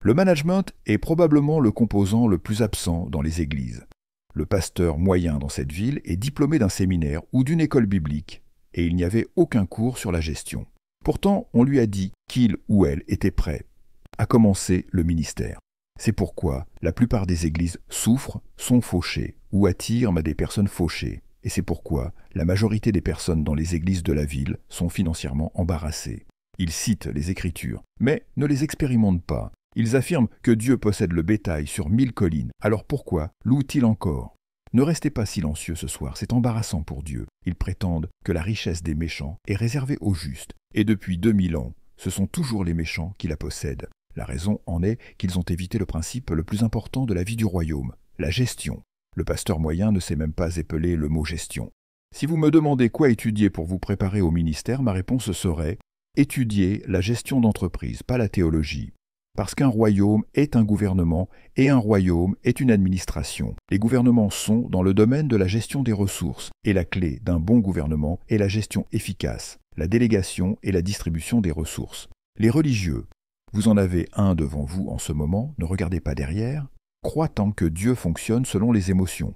Le management est probablement le composant le plus absent dans les églises. Le pasteur moyen dans cette ville est diplômé d'un séminaire ou d'une école biblique, et il n'y avait aucun cours sur la gestion. Pourtant, on lui a dit qu'il ou elle était prêt à commencer le ministère. C'est pourquoi la plupart des églises souffrent, sont fauchées ou attirent des personnes fauchées. Et c'est pourquoi la majorité des personnes dans les églises de la ville sont financièrement embarrassées. Ils citent les Écritures, mais ne les expérimentent pas. Ils affirment que Dieu possède le bétail sur 1000 collines. Alors pourquoi louent-ils encore? Ne restez pas silencieux ce soir, c'est embarrassant pour Dieu. Ils prétendent que la richesse des méchants est réservée aux justes. Et depuis 2000 ans, ce sont toujours les méchants qui la possèdent. La raison en est qu'ils ont évité le principe le plus important de la vie du royaume, la gestion. Le pasteur moyen ne sait même pas épeler le mot gestion. Si vous me demandez quoi étudier pour vous préparer au ministère, ma réponse serait « Étudier la gestion d'entreprise, pas la théologie ». Parce qu'un royaume est un gouvernement et un royaume est une administration. Les gouvernements sont dans le domaine de la gestion des ressources et la clé d'un bon gouvernement est la gestion efficace, la délégation et la distribution des ressources. Les religieux, vous en avez un devant vous en ce moment, ne regardez pas derrière, croient tant que Dieu fonctionne selon les émotions.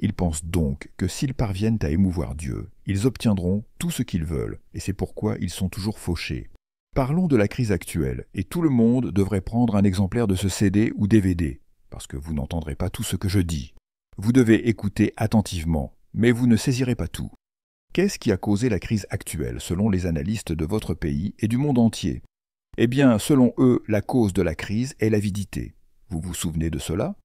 Ils pensent donc que s'ils parviennent à émouvoir Dieu, ils obtiendront tout ce qu'ils veulent, et c'est pourquoi ils sont toujours fauchés. Parlons de la crise actuelle, et tout le monde devrait prendre un exemplaire de ce CD ou DVD, parce que vous n'entendrez pas tout ce que je dis. Vous devez écouter attentivement, mais vous ne saisirez pas tout. Qu'est-ce qui a causé la crise actuelle, selon les analystes de votre pays et du monde entier? Eh bien, selon eux, la cause de la crise est l'avidité. Vous vous souvenez de cela?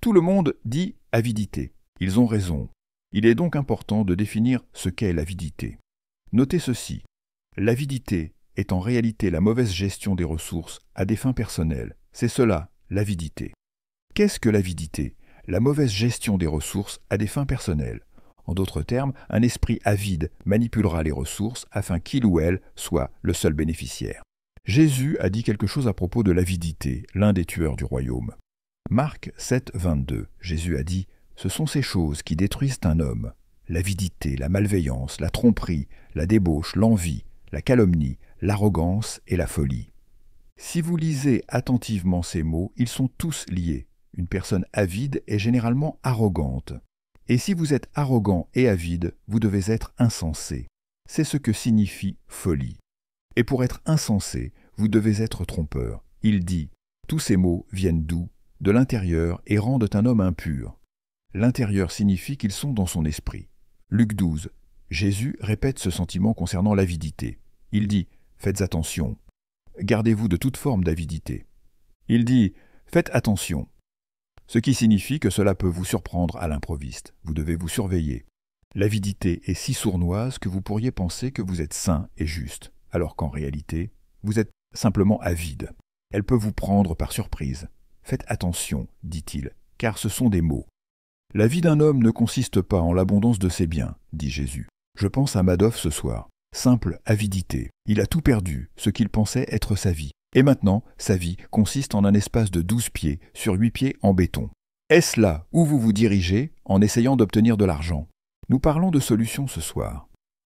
Tout le monde dit avidité. Ils ont raison. Il est donc important de définir ce qu'est l'avidité. Notez ceci. L'avidité est en réalité la mauvaise gestion des ressources à des fins personnelles. C'est cela, l'avidité. Qu'est-ce que l'avidité? La mauvaise gestion des ressources à des fins personnelles. En d'autres termes, un esprit avide manipulera les ressources afin qu'il ou elle soit le seul bénéficiaire. Jésus a dit quelque chose à propos de l'avidité, l'un des tueurs du royaume. Marc 7, 22, Jésus a dit « Ce sont ces choses qui détruisent un homme, l'avidité, la malveillance, la tromperie, la débauche, l'envie, la calomnie, l'arrogance et la folie. » Si vous lisez attentivement ces mots, ils sont tous liés. Une personne avide est généralement arrogante. Et si vous êtes arrogant et avide, vous devez être insensé. C'est ce que signifie folie. Et pour être insensé, vous devez être trompeur. Il dit « Tous ces mots viennent d'où? De l'intérieur et rendent un homme impur. » L'intérieur signifie qu'ils sont dans son esprit. Luc 12. Jésus répète ce sentiment concernant l'avidité. Il dit « Faites attention. Gardez-vous de toute forme d'avidité. » Il dit « Faites attention. » Ce qui signifie que cela peut vous surprendre à l'improviste. Vous devez vous surveiller. L'avidité est si sournoise que vous pourriez penser que vous êtes saint et juste, alors qu'en réalité, vous êtes simplement avide. Elle peut vous prendre par surprise. Faites attention, dit-il, car ce sont des mots. La vie d'un homme ne consiste pas en l'abondance de ses biens, dit Jésus. Je pense à Madoff ce soir. Simple avidité. Il a tout perdu, ce qu'il pensait être sa vie. Et maintenant, sa vie consiste en un espace de 12 pieds sur 8 pieds en béton. Est-ce là où vous vous dirigez en essayant d'obtenir de l'argent? Nous parlons de solutions ce soir.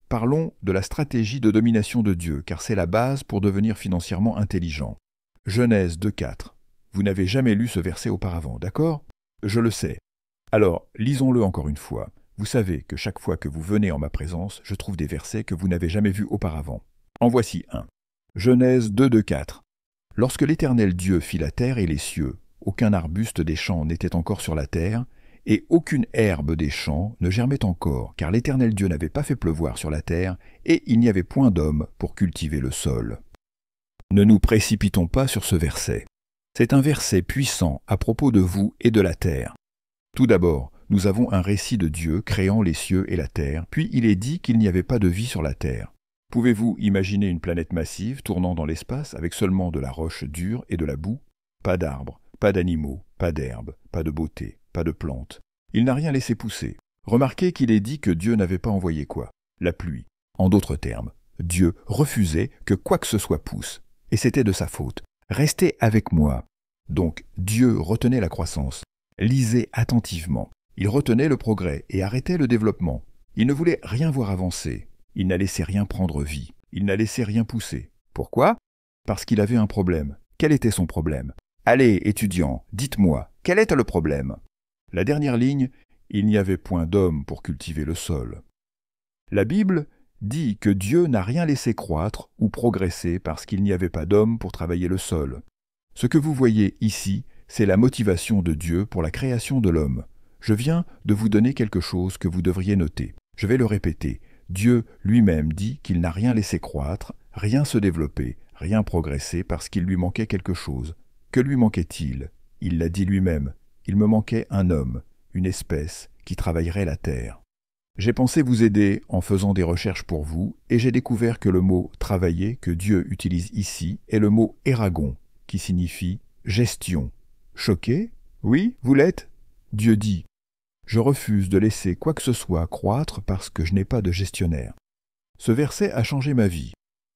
Parlons de la stratégie de domination de Dieu, car c'est la base pour devenir financièrement intelligent. Genèse 2,4. Vous n'avez jamais lu ce verset auparavant, d'accord? Je le sais. Alors, lisons-le encore une fois. Vous savez que chaque fois que vous venez en ma présence, je trouve des versets que vous n'avez jamais vus auparavant. En voici un. Genèse 2,4. Lorsque l'Éternel Dieu fit la terre et les cieux, aucun arbuste des champs n'était encore sur la terre, et aucune herbe des champs ne germait encore, car l'Éternel Dieu n'avait pas fait pleuvoir sur la terre, et il n'y avait point d'homme pour cultiver le sol. Ne nous précipitons pas sur ce verset. C'est un verset puissant à propos de vous et de la terre. Tout d'abord, nous avons un récit de Dieu créant les cieux et la terre, puis il est dit qu'il n'y avait pas de vie sur la terre. Pouvez-vous imaginer une planète massive tournant dans l'espace avec seulement de la roche dure et de la boue? Pas d'arbres, pas d'animaux, pas d'herbes, pas de beauté, pas de plantes. Il n'a rien laissé pousser. Remarquez qu'il est dit que Dieu n'avait pas envoyé quoi? La pluie. En d'autres termes, Dieu refusait que quoi que ce soit pousse. Et c'était de sa faute. Restez avec moi. Donc, Dieu retenait la croissance. Lisez attentivement. Il retenait le progrès et arrêtait le développement. Il ne voulait rien voir avancer. Il n'a laissé rien prendre vie. Il n'a laissé rien pousser. Pourquoi? Parce qu'il avait un problème. Quel était son problème? Allez, étudiants, dites-moi, quel est le problème? La dernière ligne, il n'y avait point d'homme pour cultiver le sol. La Bible dit que Dieu n'a rien laissé croître ou progresser parce qu'il n'y avait pas d'homme pour travailler le sol. Ce que vous voyez ici, c'est la motivation de Dieu pour la création de l'homme. Je viens de vous donner quelque chose que vous devriez noter. Je vais le répéter. Dieu lui-même dit qu'il n'a rien laissé croître, rien se développer, rien progresser parce qu'il lui manquait quelque chose. Que lui manquait-il? Il l'a dit lui-même. Il me manquait un homme, une espèce, qui travaillerait la terre. J'ai pensé vous aider en faisant des recherches pour vous, et j'ai découvert que le mot « travailler » que Dieu utilise ici est le mot « eragon », qui signifie « gestion ». Choqué? Oui, vous l'êtes? Dieu dit « Je refuse de laisser quoi que ce soit croître parce que je n'ai pas de gestionnaire ». Ce verset a changé ma vie.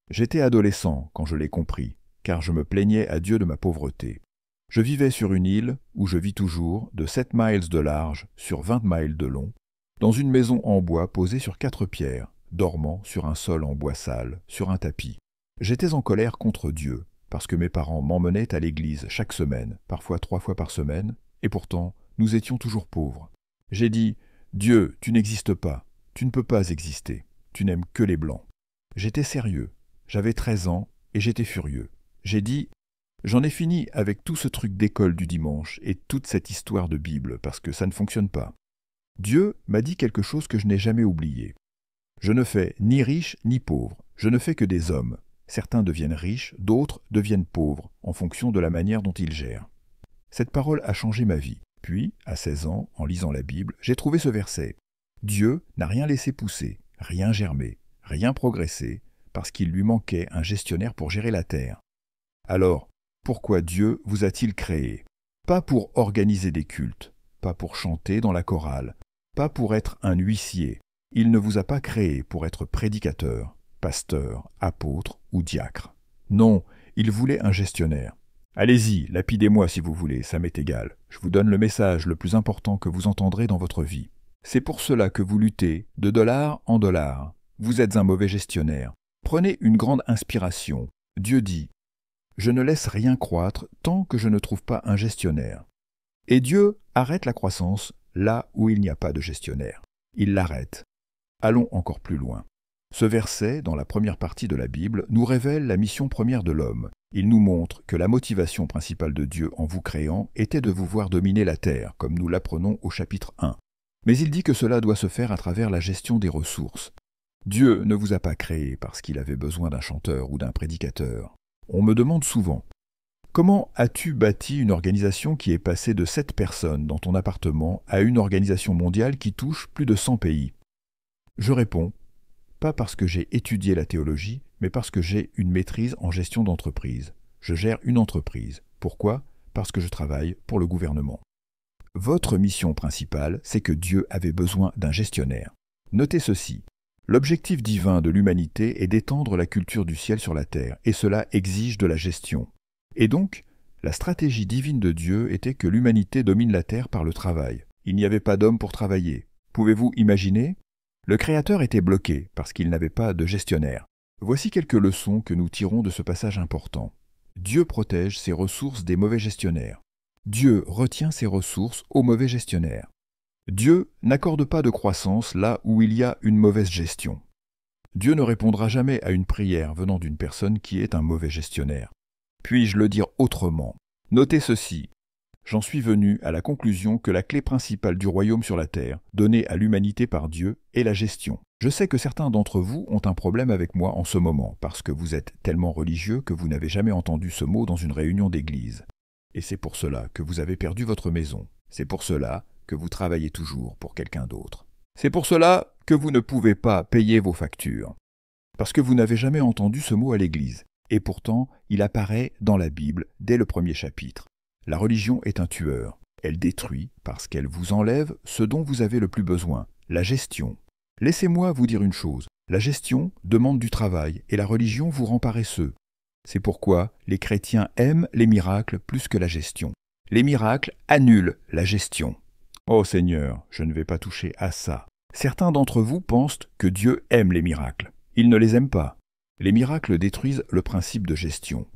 J'étais adolescent quand je l'ai compris, car je me plaignais à Dieu de ma pauvreté. Je vivais sur une île, où je vis toujours, de 7 miles de large sur 20 miles de long, dans une maison en bois posée sur 4 pierres, dormant sur un sol en bois sale, sur un tapis. J'étais en colère contre Dieu, parce que mes parents m'emmenaient à l'église chaque semaine, parfois 3 fois par semaine, et pourtant, nous étions toujours pauvres. J'ai dit, « Dieu, tu n'existes pas, tu ne peux pas exister, tu n'aimes que les blancs. » J'étais sérieux, j'avais 13 ans, et j'étais furieux. J'ai dit, j'en ai fini avec tout ce truc d'école du dimanche et toute cette histoire de Bible parce que ça ne fonctionne pas. Dieu m'a dit quelque chose que je n'ai jamais oublié. Je ne fais ni riche ni pauvre, je ne fais que des hommes. Certains deviennent riches, d'autres deviennent pauvres, en fonction de la manière dont ils gèrent. Cette parole a changé ma vie. Puis, à 16 ans, en lisant la Bible, j'ai trouvé ce verset. Dieu n'a rien laissé pousser, rien germer, rien progresser, parce qu'il lui manquait un gestionnaire pour gérer la terre. Alors, pourquoi Dieu vous a-t-il créé? Pas pour organiser des cultes, pas pour chanter dans la chorale, pas pour être un huissier. Il ne vous a pas créé pour être prédicateur, pasteur, apôtre ou diacre. Non, il voulait un gestionnaire. Allez-y, lapidez-moi si vous voulez, ça m'est égal. Je vous donne le message le plus important que vous entendrez dans votre vie. C'est pour cela que vous luttez, de dollar en dollar. Vous êtes un mauvais gestionnaire. Prenez une grande inspiration. Dieu dit, « Je ne laisse rien croître tant que je ne trouve pas un gestionnaire. » Et Dieu arrête la croissance là où il n'y a pas de gestionnaire. Il l'arrête. Allons encore plus loin. Ce verset, dans la première partie de la Bible, nous révèle la mission première de l'homme. Il nous montre que la motivation principale de Dieu en vous créant était de vous voir dominer la terre, comme nous l'apprenons au chapitre 1. Mais il dit que cela doit se faire à travers la gestion des ressources. Dieu ne vous a pas créé parce qu'il avait besoin d'un chanteur ou d'un prédicateur. On me demande souvent, comment as-tu bâti une organisation qui est passée de 7 personnes dans ton appartement à une organisation mondiale qui touche plus de 100 pays? Je réponds, pas parce que j'ai étudié la théologie, mais parce que j'ai une maîtrise en gestion d'entreprise. Je gère une entreprise. Pourquoi? Parce que je travaille pour le gouvernement. Votre mission principale, c'est que Dieu avait besoin d'un gestionnaire. Notez ceci. L'objectif divin de l'humanité est d'étendre la culture du ciel sur la terre, et cela exige de la gestion. Et donc, la stratégie divine de Dieu était que l'humanité domine la terre par le travail. Il n'y avait pas d'homme pour travailler. Pouvez-vous imaginer? Le Créateur était bloqué parce qu'il n'avait pas de gestionnaire. Voici quelques leçons que nous tirons de ce passage important. Dieu protège ses ressources des mauvais gestionnaires. Dieu retient ses ressources aux mauvais gestionnaires. Dieu n'accorde pas de croissance là où il y a une mauvaise gestion. Dieu ne répondra jamais à une prière venant d'une personne qui est un mauvais gestionnaire. Puis-je le dire autrement? Notez ceci. J'en suis venu à la conclusion que la clé principale du royaume sur la terre, donnée à l'humanité par Dieu, est la gestion. Je sais que certains d'entre vous ont un problème avec moi en ce moment, parce que vous êtes tellement religieux que vous n'avez jamais entendu ce mot dans une réunion d'église. Et c'est pour cela que vous avez perdu votre maison. C'est pour cela que vous travaillez toujours pour quelqu'un d'autre. C'est pour cela que vous ne pouvez pas payer vos factures. Parce que vous n'avez jamais entendu ce mot à l'église. Et pourtant, il apparaît dans la Bible dès le premier chapitre. La religion est un tueur. Elle détruit parce qu'elle vous enlève ce dont vous avez le plus besoin, la gestion. Laissez-moi vous dire une chose. La gestion demande du travail et la religion vous rend paresseux. C'est pourquoi les chrétiens aiment les miracles plus que la gestion. Les miracles annulent la gestion. Oh Seigneur, je ne vais pas toucher à ça. Certains d'entre vous pensent que Dieu aime les miracles. Il ne les aime pas. Les miracles détruisent le principe de gestion.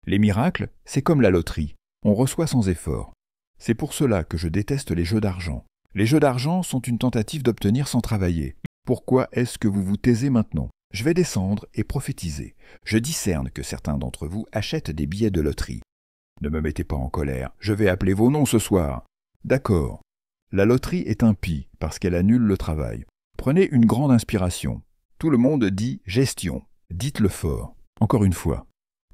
Les miracles, c'est comme la loterie. On reçoit sans effort. C'est pour cela que je déteste les jeux d'argent. Les jeux d'argent sont une tentative d'obtenir sans travailler. Pourquoi est-ce que vous vous taisez maintenant? Je vais descendre et prophétiser. Je discerne que certains d'entre vous achètent des billets de loterie. Ne me mettez pas en colère, je vais appeler vos noms ce soir. D'accord. La loterie est impie parce qu'elle annule le travail. Prenez une grande inspiration. Tout le monde dit « gestion ». Dites-le fort. Encore une fois.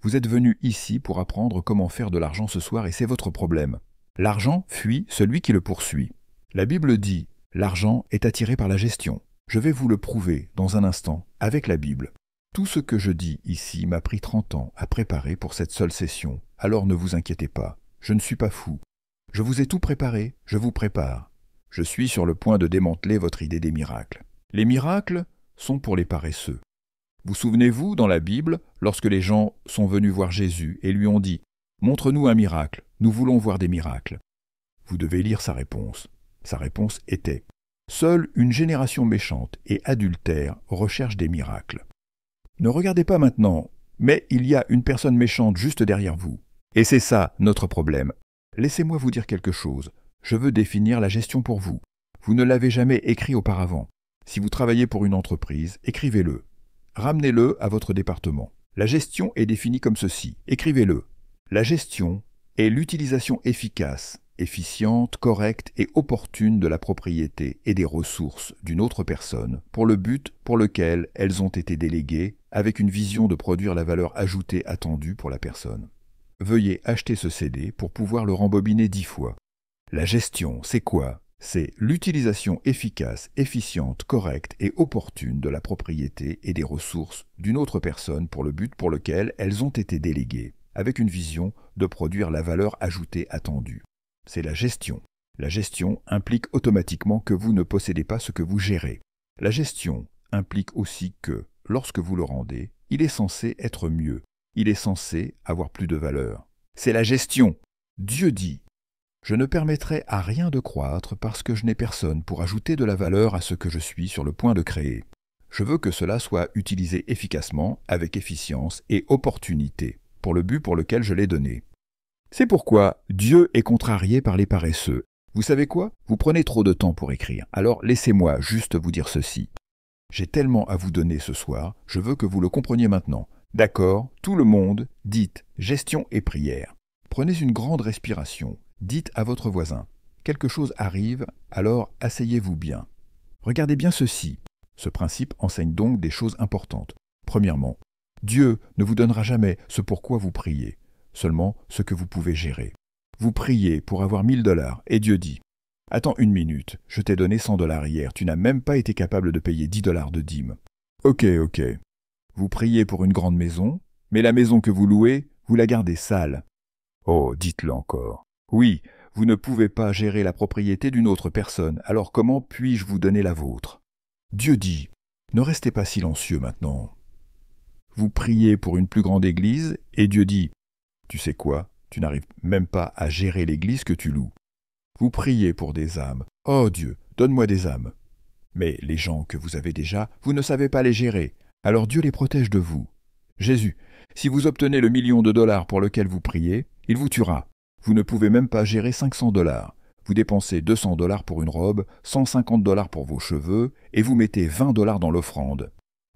Vous êtes venu ici pour apprendre comment faire de l'argent ce soir et c'est votre problème. L'argent fuit celui qui le poursuit. La Bible dit « l'argent est attiré par la gestion ». Je vais vous le prouver dans un instant avec la Bible. Tout ce que je dis ici m'a pris 30 ans à préparer pour cette seule session, alors ne vous inquiétez pas, je ne suis pas fou. Je vous ai tout préparé, je vous prépare. Je suis sur le point de démanteler votre idée des miracles. Les miracles sont pour les paresseux. Vous souvenez-vous, dans la Bible, lorsque les gens sont venus voir Jésus et lui ont dit « Montre-nous un miracle, nous voulons voir des miracles ». Vous devez lire sa réponse. Sa réponse était « Seule une génération méchante et adultère recherche des miracles ». Ne regardez pas maintenant, mais il y a une personne méchante juste derrière vous. Et c'est ça notre problème. Laissez-moi vous dire quelque chose. Je veux définir la gestion pour vous. Vous ne l'avez jamais écrit auparavant. Si vous travaillez pour une entreprise, écrivez-le. Ramenez-le à votre département. La gestion est définie comme ceci. Écrivez-le. La gestion est l'utilisation efficace, efficiente, correcte et opportune de la propriété et des ressources d'une autre personne pour le but pour lequel elles ont été déléguées avec une vision de produire la valeur ajoutée attendue pour la personne. Veuillez acheter ce CD pour pouvoir le rembobiner 10 fois. La gestion, c'est quoi? C'est l'utilisation efficace, efficiente, correcte et opportune de la propriété et des ressources d'une autre personne pour le but pour lequel elles ont été déléguées, avec une vision de produire la valeur ajoutée attendue. C'est la gestion. La gestion implique automatiquement que vous ne possédez pas ce que vous gérez. La gestion implique aussi que, lorsque vous le rendez, il est censé être mieux. Il est censé avoir plus de valeur. C'est la gestion. Dieu dit « Je ne permettrai à rien de croître parce que je n'ai personne pour ajouter de la valeur à ce que je suis sur le point de créer. Je veux que cela soit utilisé efficacement, avec efficience et opportunité, pour le but pour lequel je l'ai donné. » C'est pourquoi Dieu est contrarié par les paresseux. Vous savez quoi? Vous prenez trop de temps pour écrire, alors laissez-moi juste vous dire ceci. J'ai tellement à vous donner ce soir, je veux que vous le compreniez maintenant. D'accord, tout le monde, dites gestion et prière. Prenez une grande respiration, dites à votre voisin. Quelque chose arrive, alors asseyez-vous bien. Regardez bien ceci. Ce principe enseigne donc des choses importantes. Premièrement, Dieu ne vous donnera jamais ce pourquoi vous priez, seulement ce que vous pouvez gérer. Vous priez pour avoir 1000 $ et Dieu dit « Attends une minute, je t'ai donné 100 $ hier, tu n'as même pas été capable de payer 10 $ de dîme. » Ok. Vous priez pour une grande maison, mais la maison que vous louez, vous la gardez sale. Oh, dites-le encore. Oui, vous ne pouvez pas gérer la propriété d'une autre personne, alors comment puis-je vous donner la vôtre? Dieu dit « Ne restez pas silencieux maintenant. » Vous priez pour une plus grande église, et Dieu dit « Tu sais quoi, tu n'arrives même pas à gérer l'église que tu loues. » Vous priez pour des âmes. « Oh Dieu, donne-moi des âmes. » Mais les gens que vous avez déjà, vous ne savez pas les gérer. Alors Dieu les protège de vous. Jésus, si vous obtenez le million de dollars pour lequel vous priez, il vous tuera. Vous ne pouvez même pas gérer 500 $. Vous dépensez 200 $ pour une robe, 150 $ pour vos cheveux, et vous mettez 20 $ dans l'offrande.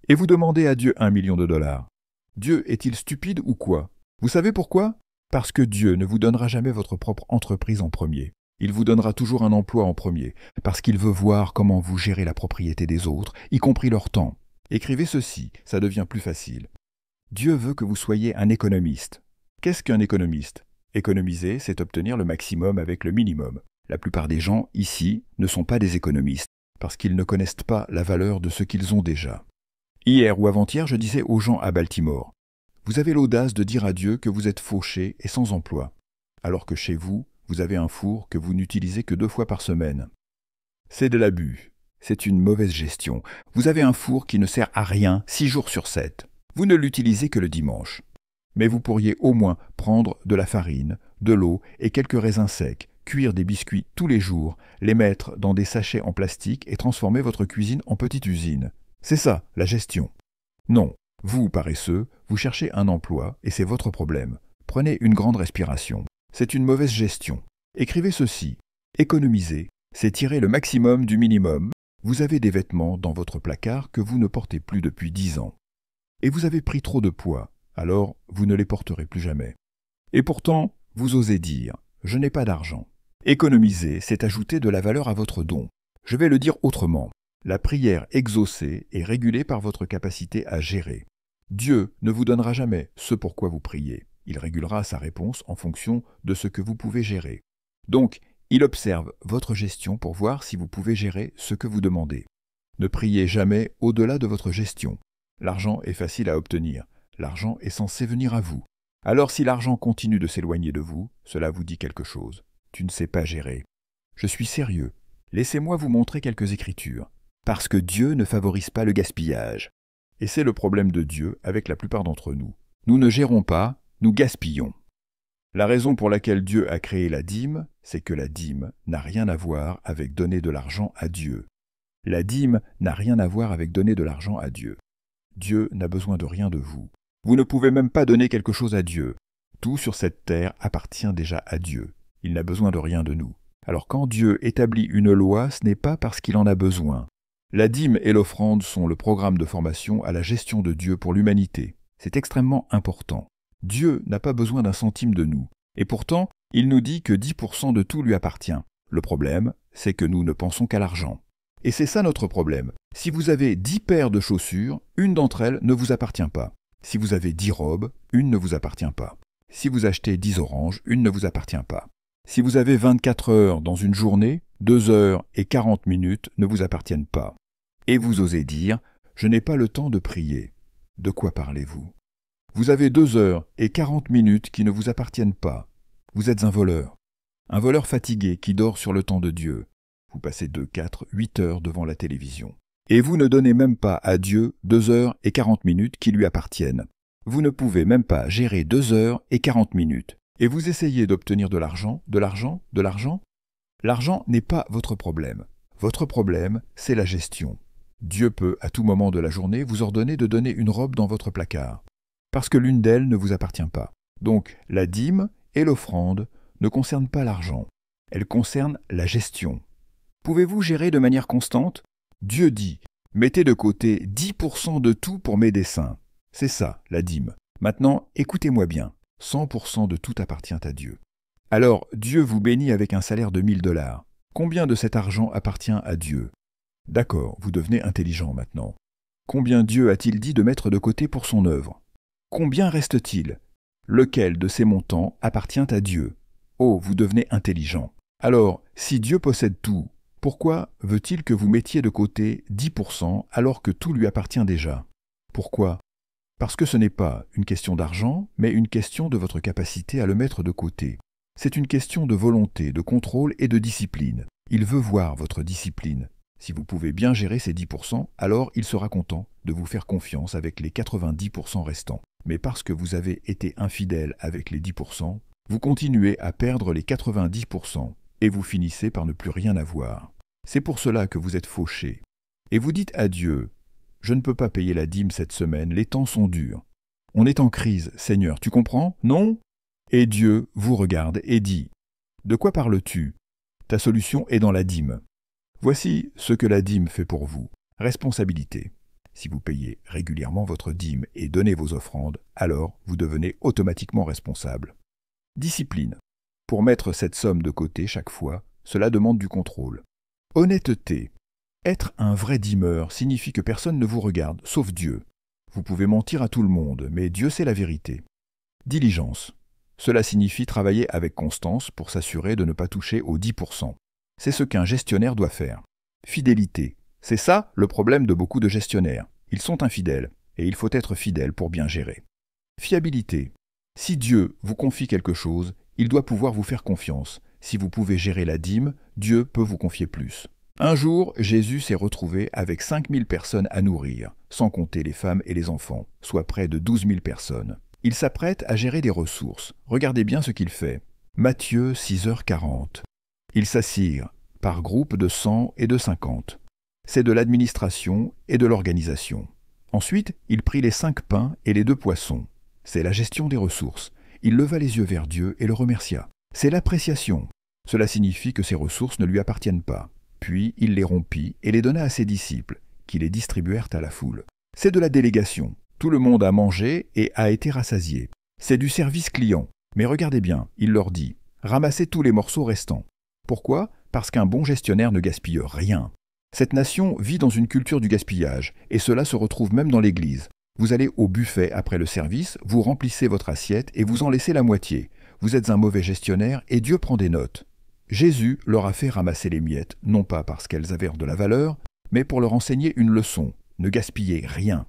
Et vous demandez à Dieu 1 million de dollars. Dieu est-il stupide ou quoi? Vous savez pourquoi? Parce que Dieu ne vous donnera jamais votre propre entreprise en premier. Il vous donnera toujours un emploi en premier, parce qu'il veut voir comment vous gérez la propriété des autres, y compris leur temps. Écrivez ceci, ça devient plus facile. Dieu veut que vous soyez un économiste. Qu'est-ce qu'un économiste? Économiser, c'est obtenir le maximum avec le minimum. La plupart des gens, ici, ne sont pas des économistes, parce qu'ils ne connaissent pas la valeur de ce qu'ils ont déjà. Hier ou avant-hier, je disais aux gens à Baltimore, « Vous avez l'audace de dire à Dieu que vous êtes fauché et sans emploi, alors que chez vous, vous avez un four que vous n'utilisez que 2 fois par semaine. C'est de l'abus. C'est une mauvaise gestion. Vous avez un four qui ne sert à rien 6 jours sur 7. Vous ne l'utilisez que le dimanche. Mais vous pourriez au moins prendre de la farine, de l'eau et quelques raisins secs, cuire des biscuits tous les jours, les mettre dans des sachets en plastique et transformer votre cuisine en petite usine. C'est ça, la gestion. Non, vous, paresseux, vous cherchez un emploi et c'est votre problème. Prenez une grande respiration. c'est une mauvaise gestion. Écrivez ceci. Économiser, c'est tirer le maximum du minimum. Vous avez des vêtements dans votre placard que vous ne portez plus depuis 10 ans. Et vous avez pris trop de poids, alors vous ne les porterez plus jamais. Et pourtant, vous osez dire « je n'ai pas d'argent ». Économiser, c'est ajouter de la valeur à votre don. Je vais le dire autrement. La prière exaucée est régulée par votre capacité à gérer. Dieu ne vous donnera jamais ce pourquoi vous priez. Il régulera sa réponse en fonction de ce que vous pouvez gérer. Donc, il observe votre gestion pour voir si vous pouvez gérer ce que vous demandez. Ne priez jamais au-delà de votre gestion. L'argent est facile à obtenir. L'argent est censé venir à vous. Alors si l'argent continue de s'éloigner de vous, cela vous dit quelque chose. Tu ne sais pas gérer. Je suis sérieux. Laissez-moi vous montrer quelques écritures. Parce que Dieu ne favorise pas le gaspillage. Et c'est le problème de Dieu avec la plupart d'entre nous. Nous ne gérons pas, nous gaspillons. La raison pour laquelle Dieu a créé la dîme, c'est que la dîme n'a rien à voir avec donner de l'argent à Dieu. La dîme n'a rien à voir avec donner de l'argent à Dieu. Dieu n'a besoin de rien de vous. Vous ne pouvez même pas donner quelque chose à Dieu. Tout sur cette terre appartient déjà à Dieu. Il n'a besoin de rien de nous. Alors quand Dieu établit une loi, ce n'est pas parce qu'il en a besoin. La dîme et l'offrande sont le programme de formation à la gestion de Dieu pour l'humanité. C'est extrêmement important. Dieu n'a pas besoin d'un centime de nous. Et pourtant, il nous dit que 10% de tout lui appartient. Le problème, c'est que nous ne pensons qu'à l'argent. Et c'est ça notre problème. Si vous avez 10 paires de chaussures, une d'entre elles ne vous appartient pas. Si vous avez 10 robes, une ne vous appartient pas. Si vous achetez 10 oranges, une ne vous appartient pas. Si vous avez 24 heures dans une journée, 2 heures et 40 minutes ne vous appartiennent pas. Et vous osez dire « Je n'ai pas le temps de prier ». De quoi parlez-vous? Vous avez 2 heures et 40 minutes qui ne vous appartiennent pas. Vous êtes un voleur fatigué qui dort sur le temps de Dieu. Vous passez 2, 4, 8 heures devant la télévision. Et vous ne donnez même pas à Dieu 2 heures et 40 minutes qui lui appartiennent. Vous ne pouvez même pas gérer 2 heures et 40 minutes. Et vous essayez d'obtenir de l'argent. L'argent n'est pas votre problème. Votre problème, c'est la gestion. Dieu peut, à tout moment de la journée, vous ordonner de donner une robe dans votre placard. Parce que l'une d'elles ne vous appartient pas. Donc, la dîme et l'offrande ne concernent pas l'argent. Elles concernent la gestion. Pouvez-vous gérer de manière constante? Dieu dit « Mettez de côté 10% de tout pour mes desseins ». C'est ça, la dîme. Maintenant, écoutez-moi bien. 100% de tout appartient à Dieu. Alors, Dieu vous bénit avec un salaire de 1000 $. Combien de cet argent appartient à Dieu? D'accord, vous devenez intelligent maintenant. Combien Dieu a-t-il dit de mettre de côté pour son œuvre? Combien reste-t-il? Lequel de ces montants appartient à Dieu? Oh, vous devenez intelligent. Alors, si Dieu possède tout, pourquoi veut-il que vous mettiez de côté 10% alors que tout lui appartient déjà? Pourquoi? Parce que ce n'est pas une question d'argent, mais une question de votre capacité à le mettre de côté. C'est une question de volonté, de contrôle et de discipline. Il veut voir votre discipline. Si vous pouvez bien gérer ces 10%, alors il sera content de vous faire confiance avec les 90% restants. Mais parce que vous avez été infidèle avec les 10%, vous continuez à perdre les 90% et vous finissez par ne plus rien avoir. C'est pour cela que vous êtes fauché. Et vous dites à Dieu, « Je ne peux pas payer la dîme cette semaine, les temps sont durs. On est en crise, Seigneur, tu comprends? Non ?» Et Dieu vous regarde et dit, « De quoi parles-tu? Ta solution est dans la dîme. Voici ce que la dîme fait pour vous. Responsabilité. Si vous payez régulièrement votre dîme et donnez vos offrandes, alors vous devenez automatiquement responsable. Discipline. Pour mettre cette somme de côté chaque fois, cela demande du contrôle. Honnêteté. Être un vrai dîmeur signifie que personne ne vous regarde, sauf Dieu. Vous pouvez mentir à tout le monde, mais Dieu sait la vérité. Diligence. Cela signifie travailler avec constance pour s'assurer de ne pas toucher aux 10%. C'est ce qu'un gestionnaire doit faire. Fidélité. C'est ça le problème de beaucoup de gestionnaires. Ils sont infidèles, et il faut être fidèle pour bien gérer. Fiabilité. Si Dieu vous confie quelque chose, il doit pouvoir vous faire confiance. Si vous pouvez gérer la dîme, Dieu peut vous confier plus. Un jour, Jésus s'est retrouvé avec 5000 personnes à nourrir, sans compter les femmes et les enfants, soit près de 12 000 personnes. Il s'apprête à gérer des ressources. Regardez bien ce qu'il fait. Matthieu 6h40. Ils s'assirent par groupe de 100 et de 50. C'est de l'administration et de l'organisation. Ensuite, il prit les 5 pains et les 2 poissons. C'est la gestion des ressources. Il leva les yeux vers Dieu et le remercia. C'est l'appréciation. Cela signifie que ces ressources ne lui appartiennent pas. Puis il les rompit et les donna à ses disciples, qui les distribuèrent à la foule. C'est de la délégation. Tout le monde a mangé et a été rassasié. C'est du service client. Mais regardez bien, il leur dit, ramassez tous les morceaux restants. Pourquoi ? Parce qu'un bon gestionnaire ne gaspille rien. Cette nation vit dans une culture du gaspillage, et cela se retrouve même dans l'Église. Vous allez au buffet après le service, vous remplissez votre assiette et vous en laissez la moitié. Vous êtes un mauvais gestionnaire et Dieu prend des notes. Jésus leur a fait ramasser les miettes, non pas parce qu'elles avaient de la valeur, mais pour leur enseigner une leçon. Ne gaspillez rien.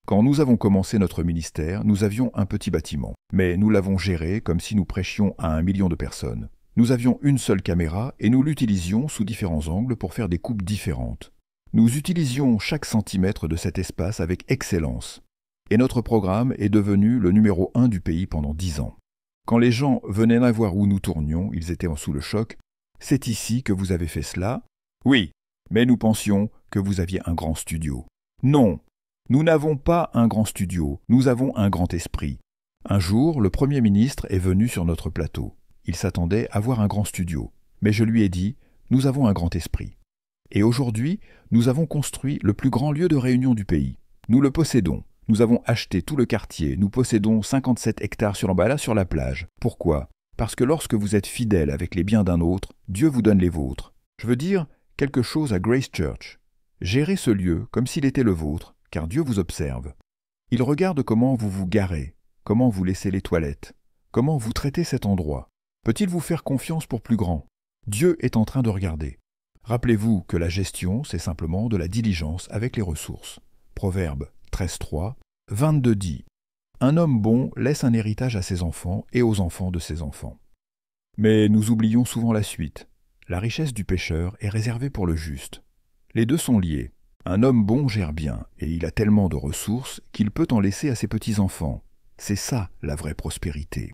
Quand nous avons commencé notre ministère, nous avions un petit bâtiment, mais nous l'avons géré comme si nous prêchions à 1 million de personnes. Nous avions une seule caméra et nous l'utilisions sous différents angles pour faire des coupes différentes. Nous utilisions chaque centimètre de cet espace avec excellence. Et notre programme est devenu le numéro 1 du pays pendant 10 ans. Quand les gens venaient voir où nous tournions, ils étaient sous le choc. « C'est ici que vous avez fait cela ?»« Oui, mais nous pensions que vous aviez un grand studio. »« Non, nous n'avons pas un grand studio, nous avons un grand esprit. » Un jour, le Premier ministre est venu sur notre plateau. Il s'attendait à voir un grand studio. Mais je lui ai dit, nous avons un grand esprit. Et aujourd'hui, nous avons construit le plus grand lieu de réunion du pays. Nous le possédons. Nous avons acheté tout le quartier. Nous possédons 57 hectares sur la plage. Pourquoi ? Parce que lorsque vous êtes fidèle avec les biens d'un autre, Dieu vous donne les vôtres. Je veux dire quelque chose à Grace Church. Gérez ce lieu comme s'il était le vôtre, car Dieu vous observe. Il regarde comment vous vous garez, comment vous laissez les toilettes, comment vous traitez cet endroit. Peut-il vous faire confiance pour plus grand ? Dieu est en train de regarder. Rappelez-vous que la gestion, c'est simplement de la diligence avec les ressources. Proverbe 13.3, 22 dit « Un homme bon laisse un héritage à ses enfants et aux enfants de ses enfants. » Mais nous oublions souvent la suite. La richesse du pécheur est réservée pour le juste. Les deux sont liés. Un homme bon gère bien, et il a tellement de ressources qu'il peut en laisser à ses petits-enfants. C'est ça la vraie prospérité.